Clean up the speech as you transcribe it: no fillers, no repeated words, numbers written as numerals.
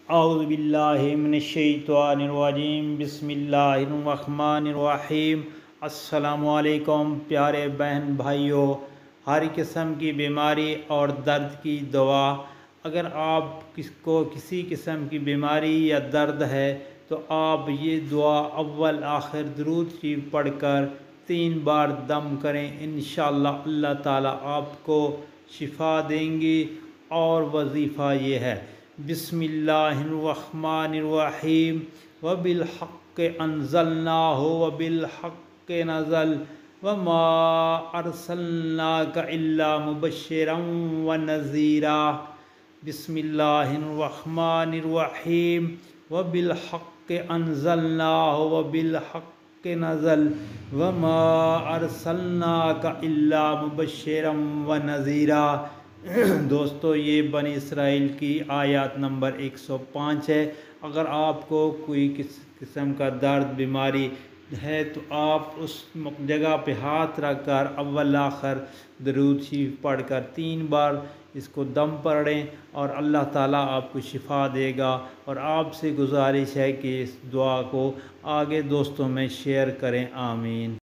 औज़ुबिल्लाहि मिनश्शैतानिर्रजीम बिस्मिल्लाहिर्रहमानिर्रहीम। अस्सलामुअलैकुम प्यारे बहन भाइयों, हर किस्म की बीमारी और दर्द की दवा। अगर आप किसी किस्म की बीमारी या दर्द है तो आप ये दुआ अव्वल आखिर दुरूद शरीफ पढ़कर 3 बार दम करें। इंशाअल्लाह अल्लाह ताला आपको शिफा देंगी। और वजीफ़ा ये है, बिस्मिल्लाहिर्रहमानिर्रहीम व बिल हक़्क़ि अन्ज़लनाहु व बिल हक़्क़ि नज़ल व मा अर्सलनाका इल्ला मुबश्शिरन व नज़ीरा। बिस्मिल्लाहिर्रहमानिर्रहीम व बिल हक़्क़ि अन्ज़लनाहु व बिल हक़्क़ि नज़ल व मा अर्सलनाका इल्ला मुबश्शिरन व नज़ीरा। दोस्तों, ये बनी इसराइल की आयत नंबर 105 है। अगर आपको कोई किस्म का दर्द बीमारी है तो आप उस जगह पे हाथ रख कर अव्वल आखिर दरूद शरीफ पढ़कर 3 बार इसको दम पढ़ें और अल्लाह ताला आपको शिफा देगा। और आपसे गुजारिश है कि इस दुआ को आगे दोस्तों में शेयर करें। आमीन।